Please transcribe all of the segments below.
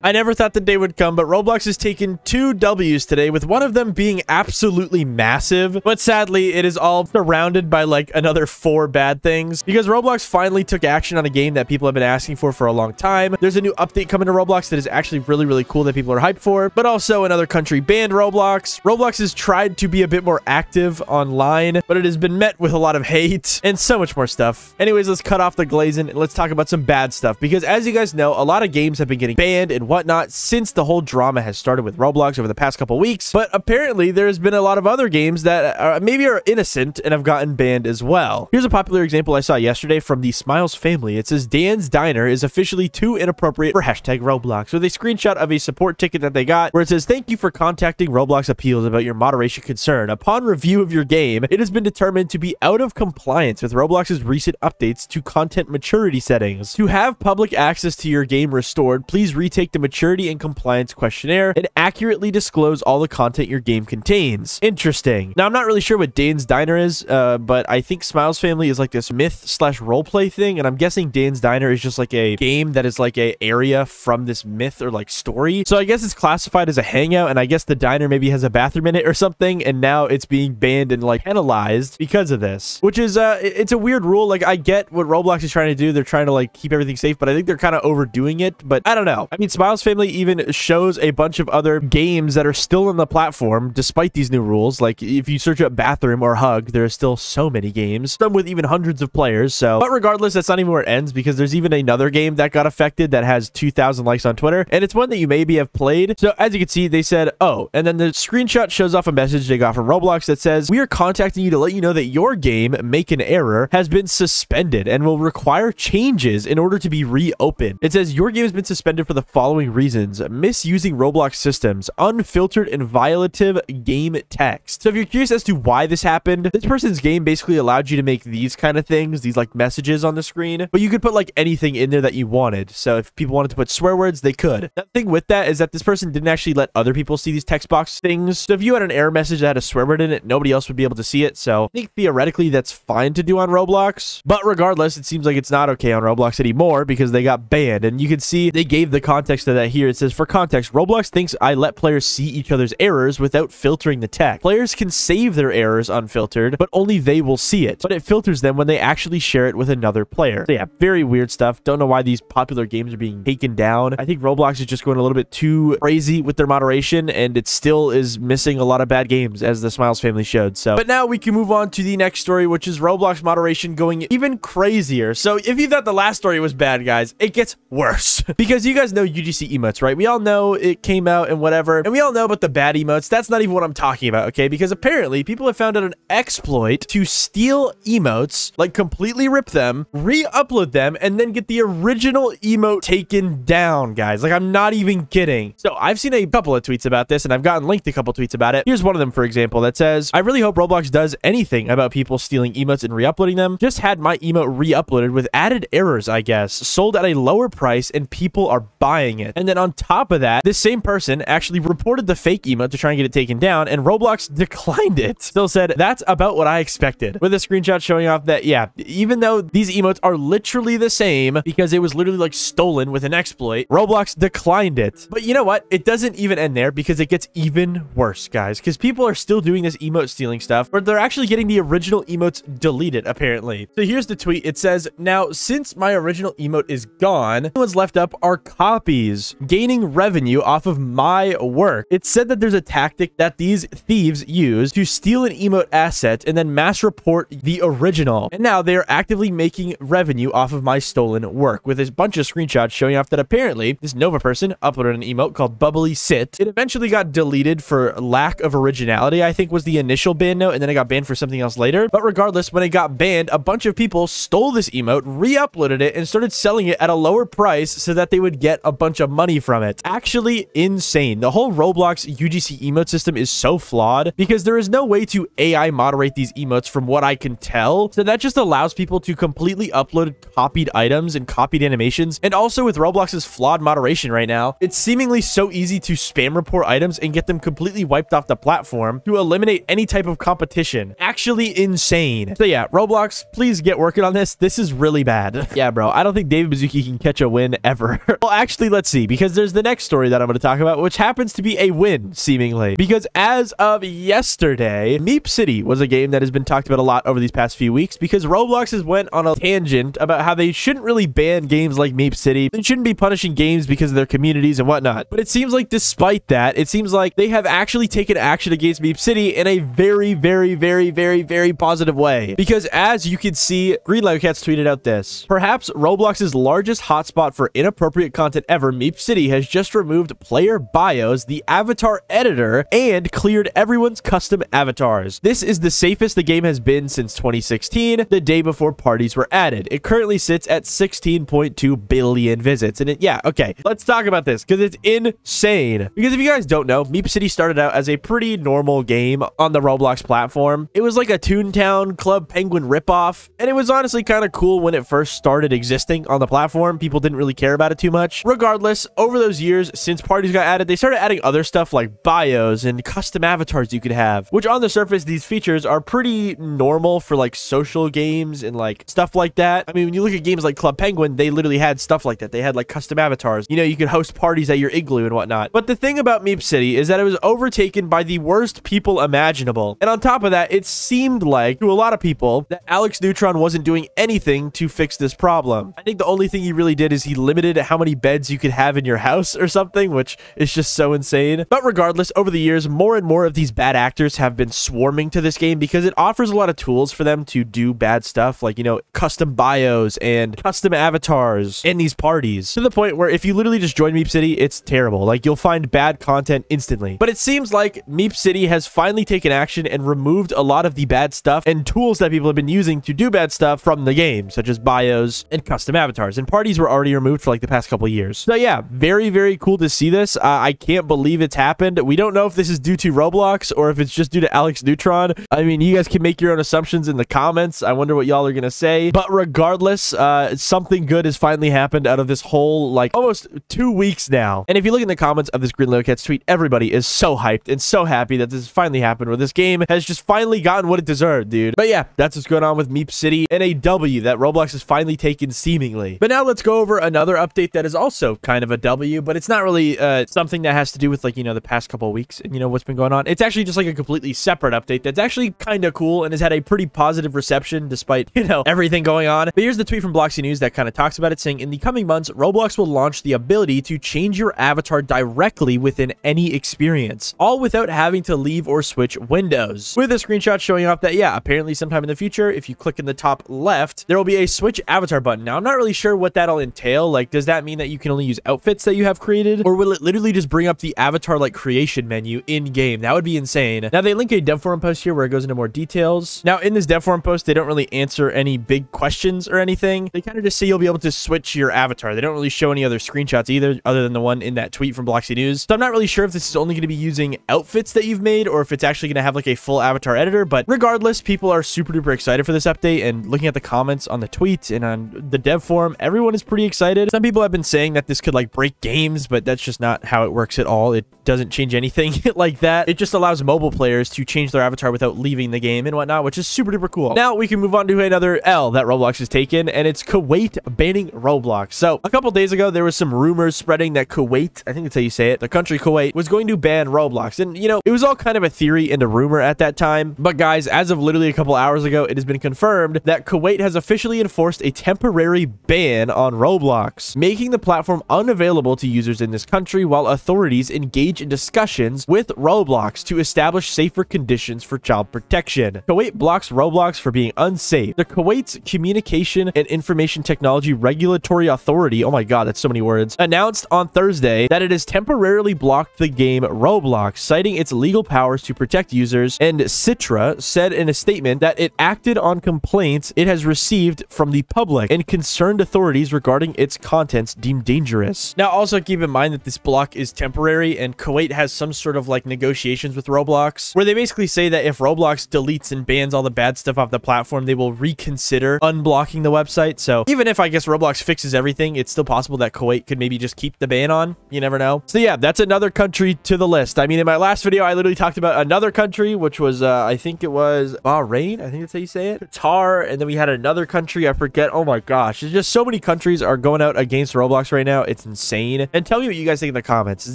I never thought the day would come, but Roblox has taken 2 W's today, with one of them being absolutely massive. But sadly, it is all surrounded by like another 4 bad things, because Roblox finally took action on a game that people have been asking for a long time. There's a new update coming to Roblox that is actually really cool that people are hyped for, but also another country banned Roblox. Roblox has tried to be a bit more active online, but it has been met with a lot of hate and so much more stuff. Anyways, let's cut off the glazing and let's talk about some bad stuff, because as you guys know, a lot of games have been getting banned and whatnot since the whole drama has started with Roblox over the past couple weeks. But apparently there's been a lot of other games that maybe are innocent and have gotten banned as well. Here's a popular example I saw yesterday from the Smiles family. It says Dan's Diner is officially too inappropriate for hashtag Roblox, with a screenshot of a support ticket that they got where it says, "Thank you for contacting Roblox Appeals about your moderation concern. Upon review of your game, it has been determined to be out of compliance with Roblox's recent updates to content maturity settings. To have public access to your game restored, please retake the maturity and compliance questionnaire and accurately disclose all the content your game contains." Interesting. Now, I'm not really sure what Dan's Diner is, but I think Smiles Family is like this myth/roleplay thing, and I'm guessing Dan's Diner is just like a game that is like a area from this myth or like story. So I guess it's classified as a hangout, and I guess the diner maybe has a bathroom in it or something, and now it's being banned and like penalized because of this, which is it's a weird rule. Like, I get what Roblox is trying to do. They're trying to like keep everything safe, but I think they're kind of overdoing it. But I don't know. I mean, Smiles Family even shows a bunch of other games that are still on the platform despite these new rules. Like, if you search up bathroom or hug, there are still so many games, some with even hundreds of players. So, but regardless, that's not even where it ends, because there's even another game that got affected that has 2,000 likes on Twitter, and it's one that you maybe have played. So as you can see, they said, "Oh," and then the screenshot shows off a message they got from Roblox that says, "We are contacting you to let you know that your game, Make an Error, has been suspended and will require changes in order to be reopened." It says, "Your game has been suspended for the following reasons: misusing Roblox systems, unfiltered and violative game text." So if you're curious as to why this happened, this person's game basically allowed you to make these kind of things, these like messages on the screen, but you could put like anything in there that you wanted. So if people wanted to put swear words, they could. The thing with that is that this person didn't actually let other people see these text box things. So if you had an error message that had a swear word in it, nobody else would be able to see it. So I think theoretically that's fine to do on Roblox, but regardless, it seems like it's not okay on Roblox anymore because they got banned. And you can see they gave the context of that here. It says, "For context, Roblox thinks I let players see each other's errors without filtering the text. Players can save their errors unfiltered, but only they will see it. But it filters them when they actually share it with another player." So yeah, very weird stuff. Don't know why these popular games are being taken down. I think Roblox is just going a little bit too crazy with their moderation, and it still is missing a lot of bad games, as the Smiles family showed. So, but now we can move on to the next story, which is Roblox moderation going even crazier. So if you thought the last story was bad, guys, it gets worse. Because you guys know UGC emotes, right? We all know it came out and whatever, and we all know about the bad emotes. That's not even what I'm talking about, okay? Because apparently people have found out an exploit to steal emotes, like completely rip them, re-upload them, and then get the original emote taken down, guys. Like, I'm not even kidding. So I've seen a couple of tweets about this, and I've gotten linked a couple tweets about it. Here's one of them, for example, that says, "I really hope Roblox does anything about people stealing emotes and re-uploading them. Just had my emote re-uploaded with added errors, I guess. Sold at a lower price, and people are buying it." And then on top of that, this same person actually reported the fake emote to try and get it taken down, and Roblox declined it. Still said, "That's about what I expected," with a screenshot showing off that, yeah, even though these emotes are literally the same because it was literally like stolen with an exploit, Roblox declined it. But you know what? It doesn't even end there, because it gets even worse, guys, because people are still doing this emote stealing stuff, but they're actually getting the original emotes deleted, apparently. So here's the tweet. It says, "Now, since my original emote is gone, what's left up are copies, gaining revenue off of my work." It said that there's a tactic that these thieves use to steal an emote asset and then mass report the original. And now they are actively making revenue off of my stolen work, with a bunch of screenshots showing off that apparently this Nova person uploaded an emote called Bubbly Sit. It eventually got deleted for lack of originality, I think was the initial ban note, and then it got banned for something else later. But regardless, when it got banned, a bunch of people stole this emote, re-uploaded it, and started selling it at a lower price so that they would get a bunch of money from it. Actually insane. The whole Roblox UGC emote system is so flawed because there is no way to AI moderate these emotes from what I can tell. So that just allows people to completely upload copied items and copied animations. And also with Roblox's flawed moderation right now, it's seemingly so easy to spam report items and get them completely wiped off the platform to eliminate any type of competition. Actually insane. So yeah, Roblox, please get working on this. This is really bad. Yeah, bro, I don't think David Baszucki can catch a win ever. Well, actually, let's see. see, because there's the next story that I'm going to talk about, which happens to be a win, seemingly. Because as of yesterday, Meep City was a game that has been talked about a lot over these past few weeks, because Roblox has went on a tangent about how they shouldn't really ban games like Meep City. They shouldn't be punishing games because of their communities and whatnot. But it seems like despite that, it seems like they have actually taken action against Meep City in a very, very, very, very, very positive way. Because as you can see, Greenlight tweeted out this: perhaps Roblox's largest hotspot for inappropriate content ever, Meep City has just removed player bios, the avatar editor, and cleared everyone's custom avatars. This is the safest the game has been since 2016, the day before parties were added. It currently sits at 16.2 billion visits. And yeah, okay, let's talk about this because it's insane. Because if you guys don't know, Meep City started out as a pretty normal game on the Roblox platform. It was like a Toontown Club Penguin ripoff, and it was honestly kind of cool when it first started existing on the platform. People didn't really care about it too much. Regardless, over those years, since parties got added, they started adding other stuff like bios and custom avatars you could have, which on the surface, these features are pretty normal for like social games and like stuff like that. I mean, when you look at games like Club Penguin, they literally had stuff like that. They had like custom avatars. You know, you could host parties at your igloo and whatnot. But the thing about Meep City is that it was overtaken by the worst people imaginable. And on top of that, it seemed like to a lot of people that Alex Neutron wasn't doing anything to fix this problem. I think the only thing he really did is he limited how many beds you could have in your house or something, which is just so insane. But regardless, over the years, more and more of these bad actors have been swarming to this game because it offers a lot of tools for them to do bad stuff, like, you know, custom bios and custom avatars and these parties, to the point where if you literally just join Meep City, it's terrible. Like, you'll find bad content instantly. But it seems like Meep City has finally taken action and removed a lot of the bad stuff and tools that people have been using to do bad stuff from the game, such as bios and custom avatars. And parties were already removed for like the past couple of years. So yeah, very, very cool to see this. I can't believe it's happened. We don't know if this is due to Roblox or if it's just due to Alex Neutron. I mean, you guys can make your own assumptions in the comments. I wonder what y'all are gonna say. But regardless, something good has finally happened out of this whole like almost 2 weeks now. And if you look in the comments of this Greenlight tweet, everybody is so hyped and so happy that this has finally happened, where this game has just finally gotten what it deserved, dude. But yeah, that's what's going on with Meep City, and a W that Roblox has finally taken seemingly. But now let's go over another update that is also kind of a W, but it's not really something that has to do with like, you know, the past couple of weeks and, you know, what's been going on. It's actually just like a completely separate update that's actually kind of cool and has had a pretty positive reception despite, you know, everything going on. But here's the tweet from Bloxy News that kind of talks about it, saying, in the coming months, Roblox will launch the ability to change your avatar directly within any experience, all without having to leave or switch windows. With a screenshot showing off that, yeah, apparently sometime in the future, if you click in the top left, there will be a switch avatar button. Now, I'm not really sure what that'll entail. Like, does that mean that you can only use outfits that you have created? Or will it literally just bring up the avatar like creation menu in game? That would be insane. Now, they link a dev forum post here where it goes into more details. Now, in this dev forum post, they don't really answer any big questions or anything. They kind of just say you'll be able to switch your avatar. They don't really show any other screenshots either, other than the one in that tweet from Bloxy News. So I'm not really sure if this is only going to be using outfits that you've made or if it's actually going to have like a full avatar editor. But regardless, people are super duper excited for this update, and looking at the comments on the tweet and on the dev forum, everyone is pretty excited. Some people have been saying that this could like break games, but that's just not how it works at all. It doesn't change anything like that. It just allows mobile players to change their avatar without leaving the game and whatnot, which is super duper cool. Now we can move on to another L that Roblox has taken, and it's Kuwait banning Roblox. So a couple days ago, there was some rumors spreading that Kuwait, I think that's how you say it, the country Kuwait, was going to ban Roblox. And, you know, it was all kind of a theory and a rumor at that time. But guys, as of literally a couple hours ago, it has been confirmed that Kuwait has officially enforced a temporary ban on Roblox, making the platform unavailable to users in this country while authorities engage in discussions with Roblox to establish safer conditions for child protection. Kuwait blocks Roblox for being unsafe. The Kuwait's Communication and Information Technology Regulatory Authority, oh my god, that's so many words, announced on Thursday that it has temporarily blocked the game Roblox, citing its legal powers to protect users. And Citra said in a statement that it acted on complaints it has received from the public and concerned authorities regarding its contents deemed dangerous. Now, also keep in mind that this block is temporary, and Kuwait has some sort of like negotiations with Roblox where they basically say that if Roblox deletes and bans all the bad stuff off the platform, they will reconsider unblocking the website. So even if I guess Roblox fixes everything, it's still possible that Kuwait could maybe just keep the ban on. You never know. So yeah, that's another country to the list. I mean, in my last video, I literally talked about another country, which was, I think it was Bahrain. I think that's how you say it. Qatar. And then we had another country. I forget. Oh my gosh. There's just so many countries are going out against Roblox right now. it's insane. And tell me what you guys think in the comments. Is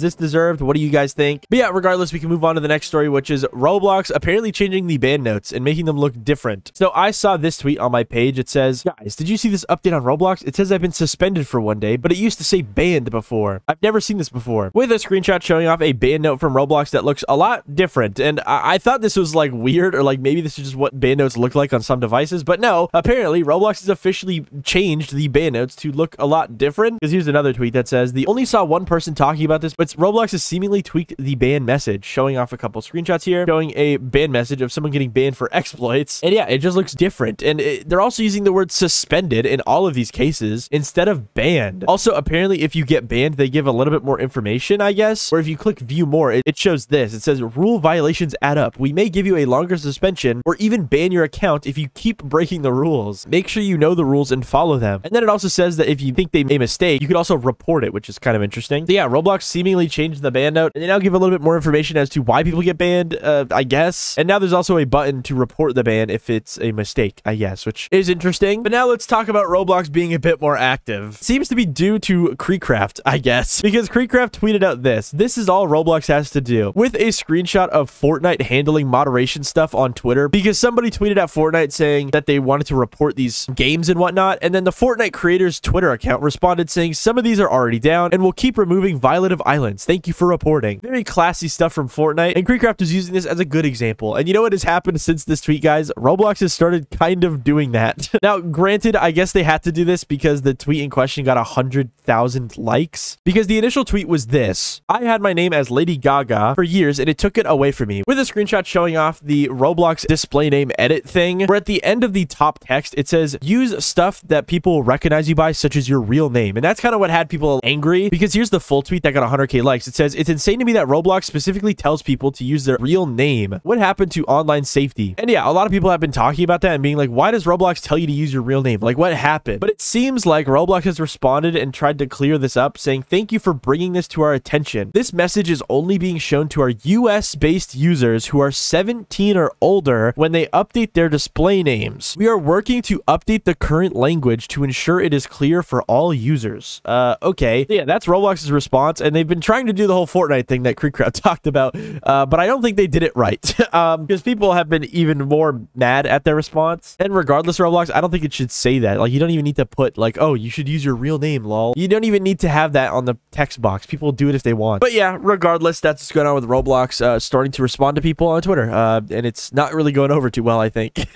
this deserved? What do you guys think? But yeah, regardless, we can move on to the next story, which is Roblox apparently changing the ban notes and making them look different. So I saw this tweet on my page. It says, guys, did you see this update on Roblox? It says I've been suspended for one day, but it used to say banned before. I've never seen this before. With a screenshot showing off a ban note from Roblox that looks a lot different. And I thought this was like weird, or like maybe this is just what ban notes look like on some devices, but no, apparently Roblox has officially changed the ban notes to look a lot different. Because here's another tweet that says, the only saw one person talking about this, but Roblox has seemingly tweaked the ban message, showing off a couple screenshots here, showing a ban message of someone getting banned for exploits. And yeah, it just looks different. And they're also using the word suspended in all of these cases instead of banned. Also, apparently, if you get banned, they give a little bit more information, I guess. Or if you click view more, it shows this. It says rule violations add up. We may give you a longer suspension or even ban your account if you keep breaking the rules. Make sure you know the rules and follow them. And then it also says that if you think they made a mistake, you could also report it, which is kind of interesting. So yeah, Roblox seemingly changed the ban note, and they now give a little bit more information as to why people get banned, I guess. And now there's also a button to report the ban if it's a mistake, I guess, which is interesting. But now let's talk about Roblox being a bit more active. Seems to be due to Creecraft, I guess, because Creecraft tweeted out this. This is all Roblox has to do, with a screenshot of Fortnite handling moderation stuff on Twitter, because somebody tweeted at Fortnite saying that they wanted to report these games and whatnot, and then the Fortnite creator's Twitter account responded saying some of these are already down and will keep removing violative islands. Thank you for reporting. Very classy stuff from Fortnite, and Creecraft is using this as a good example. And you know what has happened since this tweet, guys? Roblox has started kind of doing that. Now, granted, I guess they had to do this because the tweet in question got 100,000 likes, because the initial tweet was this: I had my name as Lady Gaga for years and it took it away from me, with a screenshot showing off the Roblox display name edit thing, where at the end of the top text it says use stuff that people recognize you by, such as your real name. And that's kind of what had people angry, because here's the full tweet that got 100k likes. It says, it's insane to me that Roblox specifically tells people to use their real name. What happened to online safety? And yeah, a lot of people have been talking about that and being like, why does Roblox tell you to use your real name? Like, what happened? But it seems like Roblox has responded and tried to clear this up, saying, thank you for bringing this to our attention. This message is only being shown to our US-based users who are 17 or older when they update their display names. We are working to update the current language to ensure it is clear for all users. Okay. Yeah, that's Roblox's response, and they've been trying to do the whole Fortnite thing that Creecraft talked about, but I don't think they did it right, because people have been even more mad at their response. And regardless, Roblox, I don't think it should say that. Like, you don't even need to put, like, oh, you should use your real name, lol. You don't even need to have that on the text box. People do it if they want. But yeah, regardless, that's what's going on with Roblox starting to respond to people on Twitter, and it's not really going over too well, I think.